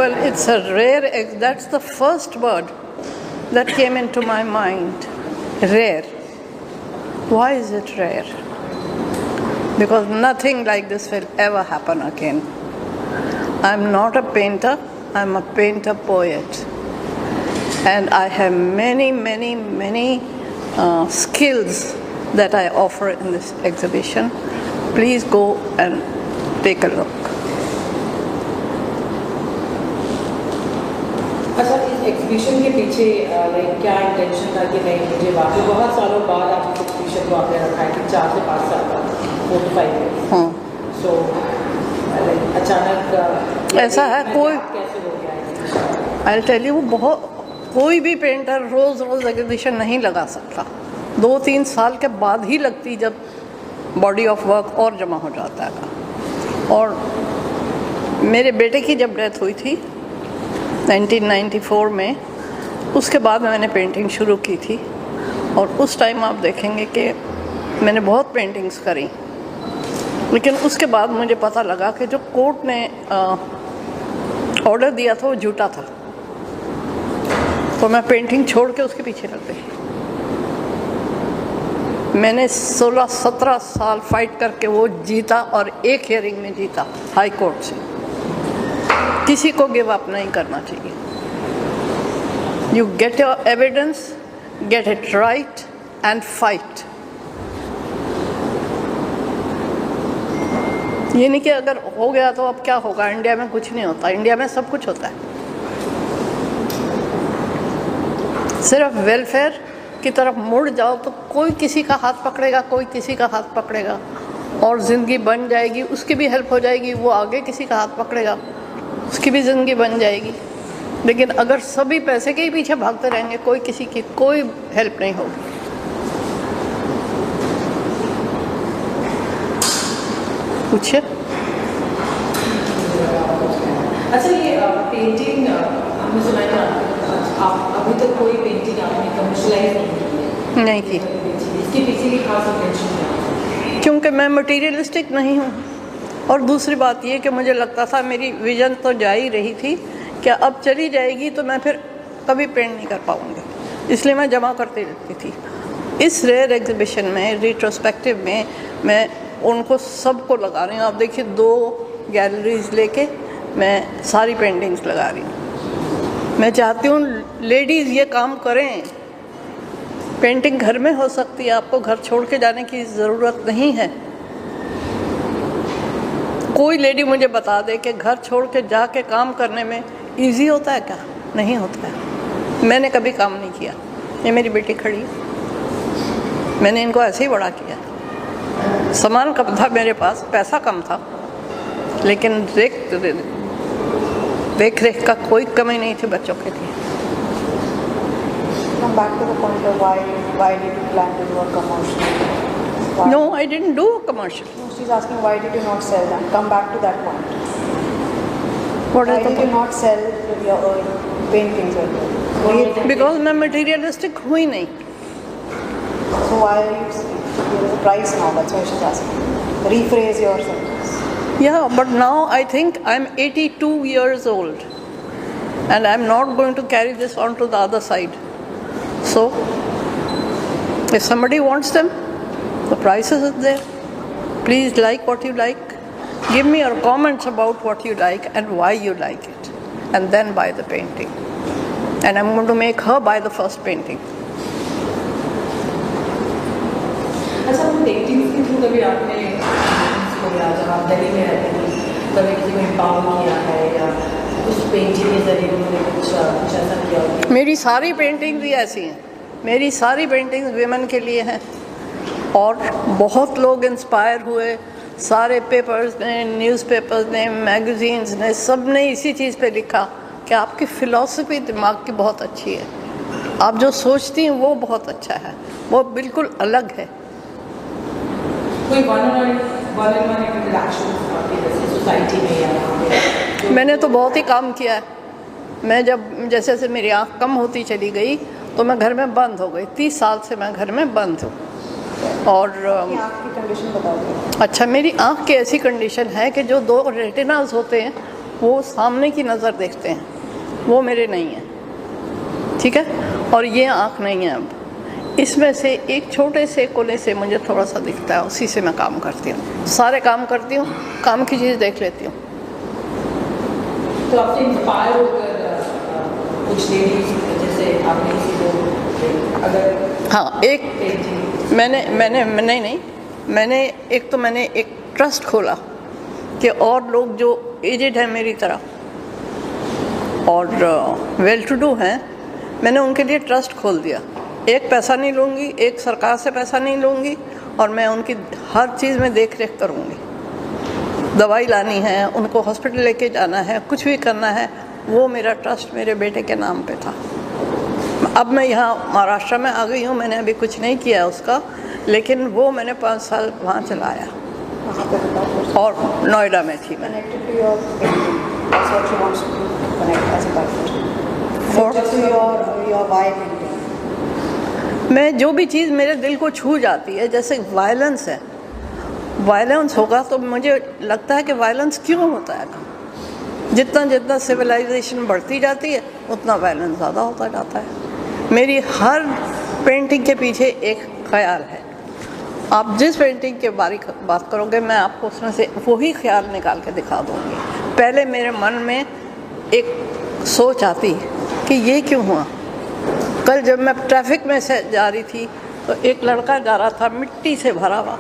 Well, it's a rare, that's the first word that came into my mind. Rare. Why is it rare? Because nothing like this will ever happen again. I'm not a painter, I'm a painter poet. And I have many skills that I offer in this exhibition. Please go and take a look. अच्छा, इस exhibition के पीछे क्या intention था कि नहीं, मुझे वाकई बहुत सालों बाद आप इस एग्जीबिशन को आपने रखा है कि 4 से 5 साल बाद, 4 to 5 years. हाँ. So अचानक ऐसा है कोई, कैसे हो गया एग्जीबिशन? I'll tell you, बहुत कोई भी पेंटर रोज़ एग्जीबिशन नहीं लगा सकता. 2-3 साल के बाद ही लगती, जब बॉडी ऑफ वर्क और जमा हो जाता है. और मेरे बेटे की जब डेथ हुई थी 1994 में, उसके बाद मैंने पेंटिंग शुरू की थी. और उस टाइम आप देखेंगे कि मैंने बहुत पेंटिंग्स करी. लेकिन उसके बाद मुझे पता लगा कि जो कोर्ट ने ऑर्डर दिया था वो झूठा था. तो मैं पेंटिंग छोड़ के उसके पीछे लग गई. मैंने 16-17 साल फाइट करके वो जीता और एक हियरिंग में जीता हाई कोर्ट से. किसी को गिव अप नहीं करना चाहिए. You get your evidence, get it right and fight. ये नहीं कि अगर हो गया तो अब क्या होगा. इंडिया में कुछ नहीं होता, इंडिया में सब कुछ होता है. सिर्फ वेलफेयर की तरफ मुड़ जाओ तो कोई किसी का हाथ पकड़ेगा, कोई किसी का हाथ पकड़ेगा और ज़िंदगी बन जाएगी. उसकी भी हेल्प हो जाएगी, वो आगे किसी का हाथ पकड़ेगा, उसकी भी ज़िंदगी बन जाएगी. लेकिन अगर सभी पैसे के ही पीछे भागते रहेंगे, कोई किसी की कोई हेल्प नहीं होगी. पूछिए. अच्छा, ये पेंटिंग हमने सुना है आप अभी तक कोई पेंटिंग आपने कमर्शियलाइज नहीं की. इसके पीछे की खास इंटेंशन क्या है? क्योंकि मैं मटीरियलिस्टिक नहीं हूँ. और दूसरी बात ये कि मुझे लगता था मेरी विजन तो जा ही रही थी कि अब चली जाएगी तो मैं फिर कभी पेंट नहीं कर पाऊँगी. इसलिए मैं जमा करती रहती थी. इस रेयर एग्जीबिशन में, रिट्रोस्पेक्टिव में, मैं उनको सबको लगा रही हूँ. आप देखिए 2 गैलरीज लेके मैं सारी पेंटिंग्स लगा रही हूँ. मैं चाहती हूँ लेडीज़ ये काम करें. पेंटिंग घर में हो सकती है, आपको घर छोड़ के जाने की ज़रूरत नहीं है. कोई लेडी मुझे बता दे कि घर छोड़ के जाके काम करने में इजी होता है क्या? नहीं होता है. मैंने कभी काम नहीं किया. ये मेरी बेटी खड़ी है, मैंने इनको ऐसे ही बड़ा किया. सामान कम था मेरे पास, पैसा कम था, लेकिन देख रेख का कोई कमी नहीं थी बच्चों के लिए. Come back to the point of why did you plan to do a commercial? Why? No, I didn't do a commercial. No, she's asking why did you not sell them? Come back to that point. What Why is the did you point? not sell your paintings earlier? Because मैं materialistic हूँ ही नहीं. So why are you giving the price now? That's why she's asking. Rephrase your sentence. Yeah, but now I think I'm 82 years old and I'm not going to carry this on to the other side. So, if somebody wants them, the prices are there. Please like what you like. Give me your comments about what you like and why you like it. And then buy the painting. And I'm going to make her buy the first painting. अच्छा, वो paintings के through कभी आपने जब आप दिल्ली में रहते थे कभी किसी को एम्पावर किया है या उस पेंटिंग के जरिए उन्होंने कुछ ऐसा किया हो? मेरी सारी पेंटिंग्स भी ऐसी हैं. मेरी सारी पेंटिंग्स विमेन के लिए हैं. और बहुत लोग इंस्पायर हुए. सारे पेपर्स ने, न्यूज़पेपर्स ने, मैगज़ीन्स ने, सब ने इसी चीज़ पे लिखा कि आपकी फ़िलॉसफी दिमाग की बहुत अच्छी है. आप जो सोचती हैं वो बहुत अच्छा है, वो बिल्कुल अलग है. कोई सोसाइटी में या मैंने तो बहुत ही काम किया है. मैं जब जैसे जैसे मेरी आँख कम होती चली गई तो मैं घर में बंद हो गई. 30 साल से मैं घर में बंद हूँ. और आँख की कंडीशन बता दो. अच्छा, मेरी आँख की ऐसी कंडीशन है कि जो 2 रेटिनास होते हैं वो सामने की नज़र देखते हैं, वो मेरे नहीं है, ठीक है। और ये आँख नहीं है, अब इसमें से एक छोटे से कोने से मुझे थोड़ा सा दिखता है, उसी से मैं काम करती हूँ, सारे काम करती हूँ, काम की चीज़ देख लेती हूँ। तो आपसे इंस्पायर होकर कुछ लेडीज, जैसे आपने किसी को अगर हाँ, एक मैंने एक ट्रस्ट खोला कि और लोग जो एजेड हैं मेरी तरह और वेल टू डू हैं, मैंने उनके लिए ट्रस्ट खोल दिया। एक पैसा नहीं लूँगी, एक सरकार से पैसा नहीं लूँगी, और मैं उनकी हर चीज़ में देख रेख करूँगी। दवाई लानी है, उनको हॉस्पिटल लेके जाना है, कुछ भी करना है, वो मेरा ट्रस्ट मेरे बेटे के नाम पे था। अब मैं यहाँ महाराष्ट्र में आ गई हूँ, मैंने अभी कुछ नहीं किया उसका, लेकिन वो मैंने 5 साल वहाँ चलाया और नोएडा में थी मैं। Connected to your painting. That's what she wants to connect as a partner. For? Just to your why painting. मैं जो भी चीज़ मेरे दिल को छू जाती है, जैसे वायलेंस है, वायलेंस होगा तो मुझे लगता है कि वायलेंस क्यों होता है। जितना जितना सिविलाइजेशन बढ़ती जाती है उतना वायलेंस ज़्यादा होता जाता है। मेरी हर पेंटिंग के पीछे एक ख्याल है। आप जिस पेंटिंग के बारे बात करोगे, मैं आपको उसमें से वही ख्याल निकाल के दिखा दूँगी। पहले मेरे मन में एक सोच आती कि ये क्यों हुआ। कल जब मैं ट्रैफिक में से जा रही थी तो एक लड़का जा रहा था मिट्टी से भरा हुआ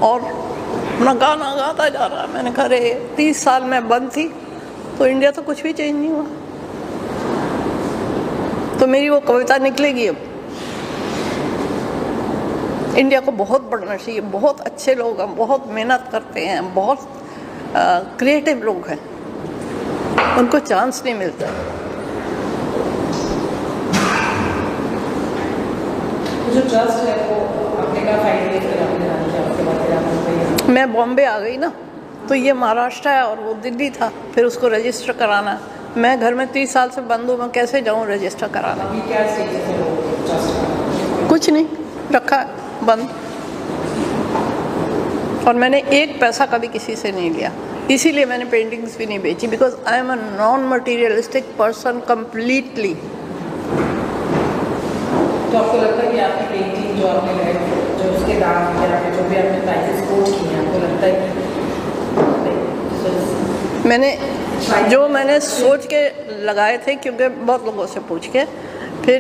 और अपना गाना गाता जा रहा। मैंने कहा अरे 30 साल में बंद थी तो इंडिया तो कुछ भी चेंज नहीं हुआ। तो मेरी वो कविता निकलेगी अब। इंडिया को बहुत बढ़ना चाहिए, बहुत अच्छे लोग हैं, बहुत मेहनत करते हैं, बहुत क्रिएटिव लोग हैं, उनको चांस नहीं मिलता। जो ट्रस्ट है वो अपने का फाइल लेकर आपने आना चाहिए, उसके बाद फिर आप मुंबई। मैं बॉम्बे आ गई ना, तो ये महाराष्ट्र है और वो दिल्ली था, फिर उसको रजिस्टर कराना। मैं घर में 30 साल से बंद हूँ, मैं कैसे जाऊँ रजिस्टर कराना। अभी क्या स्टेटस है वो ट्रस्ट का? कुछ नहीं, रखा है बंद। और मैंने एक पैसा कभी किसी से नहीं लिया, इसीलिए मैंने पेंटिंग्स भी नहीं बेची, because I am a non materialistic person completely. तो आपको लगता है कि आपकी पेंटिंग जो आपने जो उसके दाम या जो भी आपने प्राइसेस कोट किए हैं, आपको लगता है कि मैंने सोच के लगाए थे, क्योंकि बहुत लोगों से पूछ के, फिर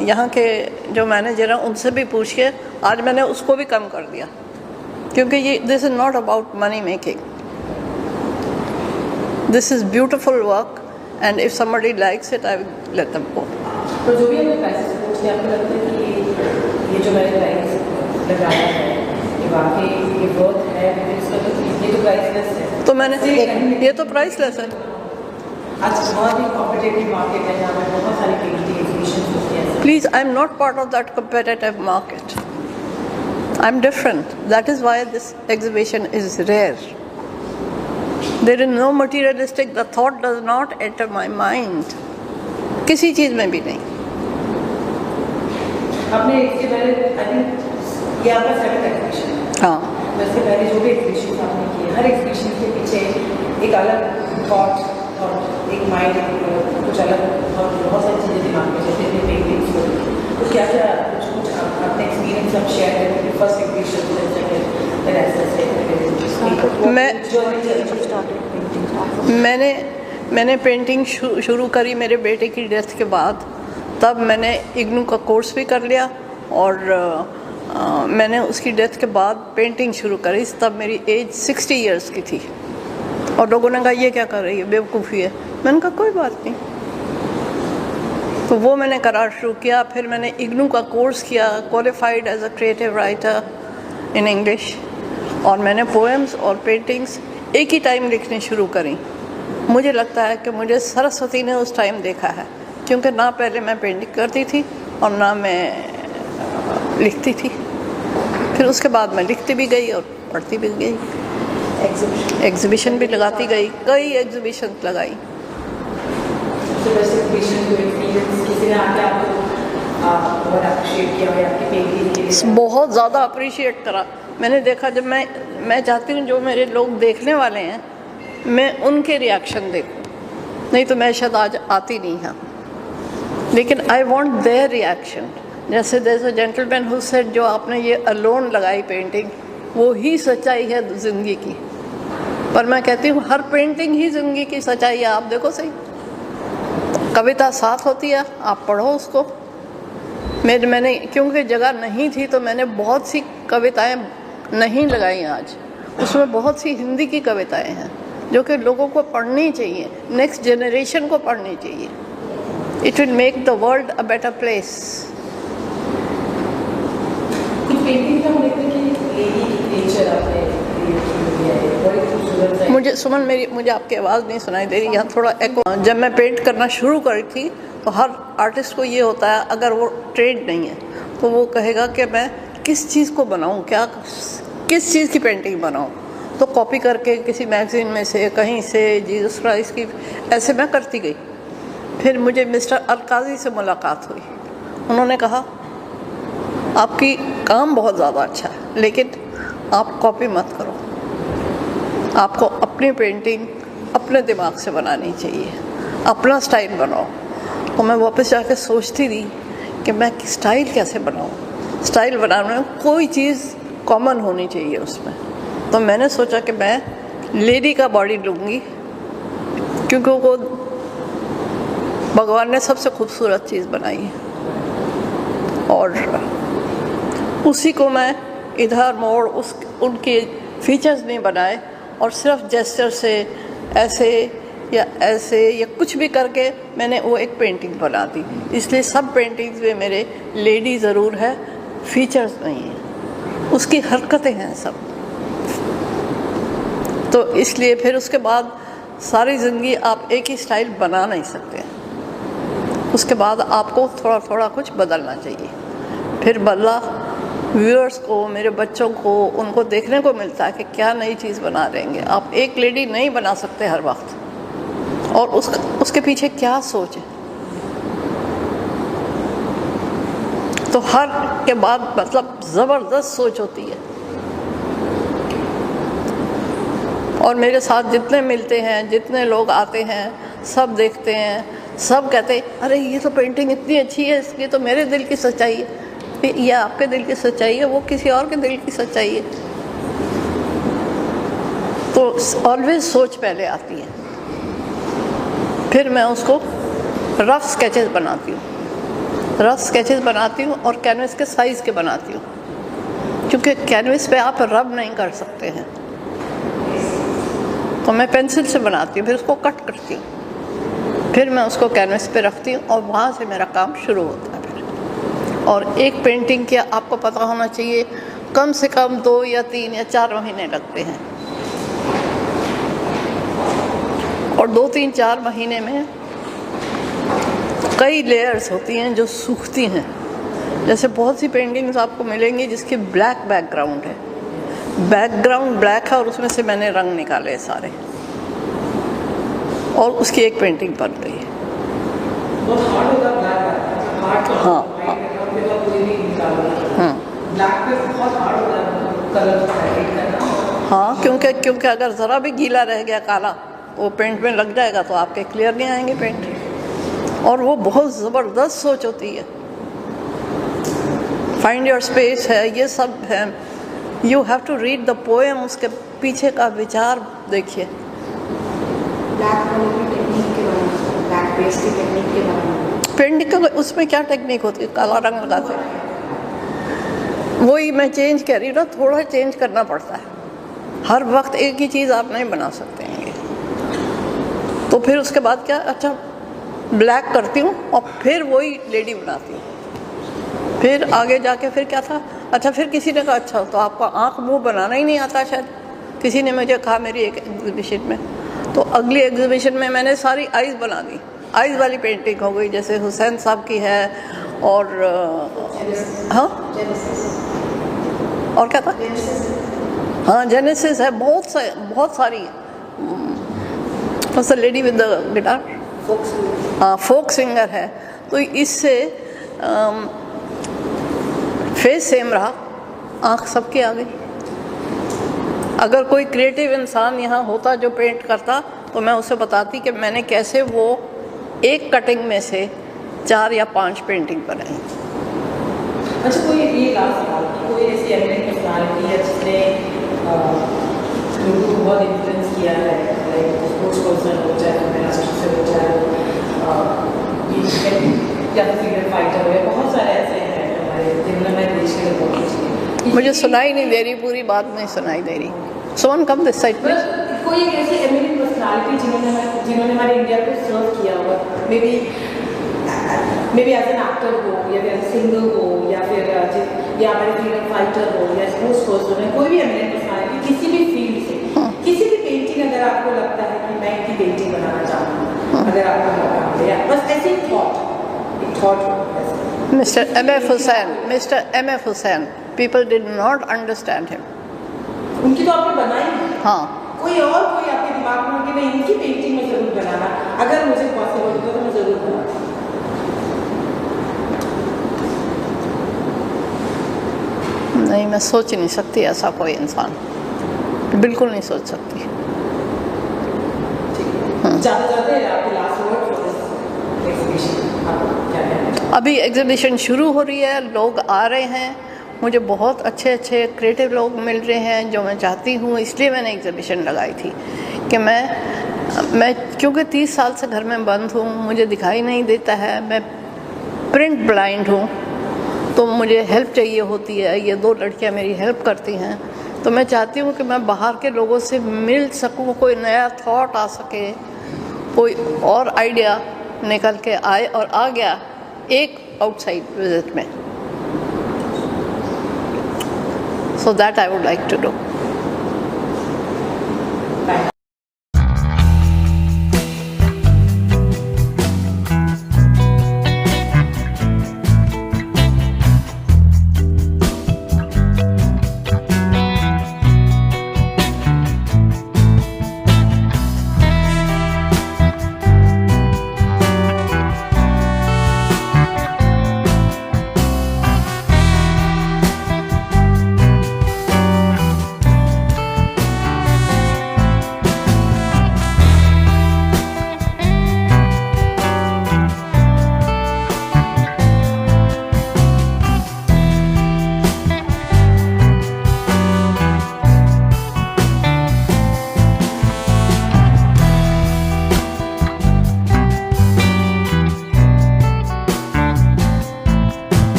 यहाँ के जो मैनेजर हैं उनसे भी पूछ के आज मैंने उसको भी कम कर दिया, क्योंकि ये this is not about money making, this is beautiful work and if somebody likes it I will let them go. तो जो भी आपने प्राइसेस कोट किए, आपको लगता है कि ये जो मैंने प्राइस लगाया है ये वाकई ये वर्थ है, इसका तो ये तो प्राइसलेस है। तो मैंने ये तो प्राइसलेस है। आज बहुत ही कॉम्पिटिटिव मार्केट है जहाँ पर बहुत सारी पेंटिंग एग्जीबिशंस होती हैं। Please, I'm not part of that competitive market. I'm different. That is why this exhibition is rare. There is no materialistic, the thought does not enter my mind. किसी चीज़ में भी नहीं। आपने इसके पहले आई थिंक ये आपका सेकंड एग्जीबिशन है। हाँ, वैसे पहले जो भी एग्जीबिशन आपने किए, हर एग्जीबिशन के पीछे एक अलग थॉट और एक माइंड, कुछ अलग और बहुत सारी चीज़ें दिमाग में जैसे भी पेंटिंग्स हो। तो क्या क्या कुछ आपने एक्सपीरियंस आप शेयर करें? फर्स्ट एग्जीबिशन मैंने पेंटिंग शुरू करी मेरे बेटे की डेथ के बाद। तब मैंने इग्नू का कोर्स भी कर लिया और मैंने उसकी डेथ के बाद पेंटिंग शुरू करी। तब मेरी एज 60 इयर्स की थी और लोगों ने कहा ये क्या कर रही है, बेवकूफ़ी है। मैंने कहा कोई बात नहीं। तो वो मैंने करार शुरू किया। फिर मैंने इग्नू का कोर्स किया, qualified as a creative writer in English, और मैंने पोएम्स और पेंटिंग्स एक ही टाइम लिखनी शुरू करी। मुझे लगता है कि मुझे सरस्वती ने उस टाइम देखा है, क्योंकि ना पहले मैं पेंटिंग करती थी और ना मैं लिखती थी। फिर उसके बाद मैं लिखती भी गई और पढ़ती भी गई, एग्जीबिशन भी लगाती गई, कई एग्जीबिशन लगाई। बहुत ज़्यादा अप्रिशिएट करा। मैंने देखा, जब मैं चाहती हूँ जो मेरे लोग देखने वाले हैं मैं उनके रिएक्शन देखूं, नहीं तो मैं शायद आज आती नहीं यहाँ। लेकिन आई वॉन्ट देयर रिएक्शन। जैसे there is a gentleman who said, जो आपने ये अलोन लगाई पेंटिंग, वो ही सच्चाई है ज़िंदगी की। पर मैं कहती हूँ हर पेंटिंग ही ज़िंदगी की सच्चाई है। आप देखो सही, कविता साथ होती है, आप पढ़ो उसको। मैंने क्योंकि जगह नहीं थी तो मैंने बहुत सी कविताएं नहीं लगाई आज। उसमें बहुत सी हिंदी की कविताएं हैं जो कि लोगों को पढ़नी चाहिए, नेक्स्ट जनरेशन को पढ़नी चाहिए। It will make the world a better place. कुछ पेंटिंग का हम देखते हैं कि लेडी नेचर आपने बड़ी खूबसूरत है। मुझे सुमन, मुझे आपकी आवाज़ नहीं सुनाई दे रही, यहाँ थोड़ा एको। जब मैं पेंट करना शुरू करी थी तो हर आर्टिस्ट को ये होता है, अगर वो ट्रेंड नहीं है तो वो कहेगा कि मैं किस चीज़ को बनाऊँ, किस चीज़ की पेंटिंग बनाऊँ। तो कॉपी करके किसी मैगज़ीन में से, कहीं से, जीसस क्राइस्ट की, ऐसे मैं करती गई। फिर मुझे मिस्टर अलकाज़ी से मुलाकात हुई। उन्होंने कहा आपकी काम बहुत ज़्यादा अच्छा है, लेकिन आप कॉपी मत करो, आपको अपनी पेंटिंग अपने दिमाग से बनानी चाहिए, अपना स्टाइल बनाओ। तो मैं वापस जाके सोचती थी कि मैं स्टाइल कैसे बनाऊँ। स्टाइल बनाने में कोई चीज़ कॉमन होनी चाहिए उसमें। तो मैंने सोचा कि मैं लेडी का बॉडी लूँगी, क्योंकि वो भगवान ने सबसे खूबसूरत चीज़ बनाई है, और उसी को मैं इधर मोड़ उनके फीचर्स नहीं बनाए और सिर्फ जेस्चर से ऐसे या कुछ भी करके मैंने वो एक पेंटिंग बना दी। इसलिए सब पेंटिंग्स में मेरे लेडी ज़रूर है, फीचर्स नहीं है, उसकी हरकतें हैं सब। तो इसलिए फिर उसके बाद सारी ज़िंदगी आप एक ही स्टाइल बना नहीं सकते, उसके बाद आपको थोड़ा थोड़ा कुछ बदलना चाहिए। फिर बदला व्यूअर्स को, मेरे बच्चों को, उनको देखने को मिलता है कि क्या नई चीज़ बना रहेंगे। आप एक लेडी नहीं बना सकते हर वक्त, और उसके पीछे क्या सोच है। तो हर के बाद मतलब ज़बरदस्त सोच होती है। और मेरे साथ जितने मिलते हैं, जितने लोग आते हैं, सब देखते हैं, सब कहते हैं अरे ये तो पेंटिंग इतनी अच्छी है, इसकी तो मेरे दिल की सच्चाई है। ये आपके दिल की सच्चाई है, वो किसी और के दिल की सच्चाई है। तो ऑलवेज सोच पहले आती है, फिर मैं उसको रफ स्केचेस बनाती हूँ, और कैनवस के साइज़ के बनाती हूँ, क्योंकि कैनवस पे आप रब नहीं कर सकते हैं। तो मैं पेंसिल से बनाती हूँ, फिर उसको कट करती हूँ, फिर मैं उसको कैनवस पे रखती हूँ, और वहाँ से मेरा काम शुरू होता है। और एक पेंटिंग के आपको पता होना चाहिए कम से कम 2 या 3 या 4 महीने लगते हैं, और 2, 3, 4 महीने में कई लेयर्स होती हैं जो सूखती हैं। जैसे बहुत सी पेंटिंग्स आपको मिलेंगी जिसकी ब्लैक बैकग्राउंड है, बैकग्राउंड ब्लैक है, और उसमें से मैंने रंग निकाले सारे, और उसकी एक पेंटिंग बन गई है। हाँ, हाँ, क्योंकि अगर ज़रा भी गीला रह गया काला, वो पेंट में लग जाएगा तो आपके क्लियर नहीं आएंगे पेंट। और वो बहुत ज़बरदस्त सोच होती है। फाइंड योर स्पेस है, ये सब है। You have to read the poem, उसके पीछे का विचार देखिए। पेंटिंग का उसमें क्या टेक्निक होती है, काला रंग लगाते हैं, वही मैं चेंज कर रही हूँ ना, थोड़ा चेंज करना पड़ता है। हर वक्त एक ही चीज़ आप नहीं बना सकते हैं। तो फिर उसके बाद क्या, अच्छा ब्लैक करती हूँ और फिर वही लेडी बनाती हूँ। फिर आगे जाके फिर क्या था, अच्छा फिर किसी ने कहा अच्छा तो आपको आँख मुँह बनाना ही नहीं आता शायद, किसी ने मुझे कहा मेरी एक एग्जीबिशन में। तो अगली एग्जीबिशन में मैंने सारी आइज़ बना दी, आइज़ वाली पेंटिंग हो गई, जैसे हुसैन साहब की है, और हाँ और क्या था, हाँ जेनेसिस है, बहुत सारी है। बस लेडी विद द गिटार, हाँ फोक सिंगर है। तो इससे फेस सेम रहा, आँख सबकी आ गई। अगर कोई क्रिएटिव इंसान यहाँ होता जो पेंट करता तो मैं उसे बताती कि मैंने कैसे वो एक कटिंग में से 4 या 5 पेंटिंग बनाई। अच्छा, कोई ये लास्ट सवाल कि कोई ऐसी एमिनेंट पर्सनालिटी है जिसने लोगों को बहुत इन्फ्लुएंस किया है, लाइक स्पोर्ट्स पर्सन हो चाहे राष्ट्र से हो चाहे या फ्रीडम फाइटर हो, या बहुत सारे ऐसे हैं हमारे जिनमें मैं देश के लिए बहुत कुछ मुझे सुनाई नहीं दे रही, पूरी बात नहीं सुनाई दे रही। सोन कम दिस साइड प्लीज। कोई एक ऐसी एमिनेंट पर्सनालिटी जिन्होंने हमारे इंडिया को सर्व किया होगा, maybe as an actor हो या फिर सिंगर हो या फिर या हमारे फ्रीडम फाइटर हो या स्पोर्ट्स पर्सन है, कोई भी एमिनेंट पर्सनालिटी किसी भी फील्ड से, किसी भी पेंटिंग अगर आपको लगता है कि मैं इनकी पेंटिंग बनाना चाहता हूँ, अगर आपको मौका मिले, बस ऐसे ही thought mister M.F. Hussain, people did not understand him. उनकी तो आपने बनाई, हाँ, कोई आपके दिमाग में कि मैं इनकी पेंटिंग में जरूर बनाना, अगर मुझे पॉसिबल होता तो मैं जरूर बनाता। नहीं, मैं सोच नहीं सकती ऐसा कोई इंसान, बिल्कुल नहीं सोच सकती। अभी एग्जीबिशन शुरू हो रही है, लोग आ रहे हैं, मुझे बहुत अच्छे अच्छे क्रिएटिव लोग मिल रहे हैं जो मैं चाहती हूँ, इसलिए मैंने एग्जीबिशन लगाई थी कि मैं क्योंकि 30 साल से घर में बंद हूँ, मुझे दिखाई नहीं देता है, मैं प्रिंट ब्लाइंड हूँ, तो मुझे हेल्प चाहिए होती है। ये 2 लड़कियाँ मेरी हेल्प करती हैं, तो मैं चाहती हूँ कि मैं बाहर के लोगों से मिल सकूँ, कोई नया थॉट आ सके, कोई और आइडिया निकल के आए, और आ गया एक आउटसाइड विजिट में। So that I would like to do.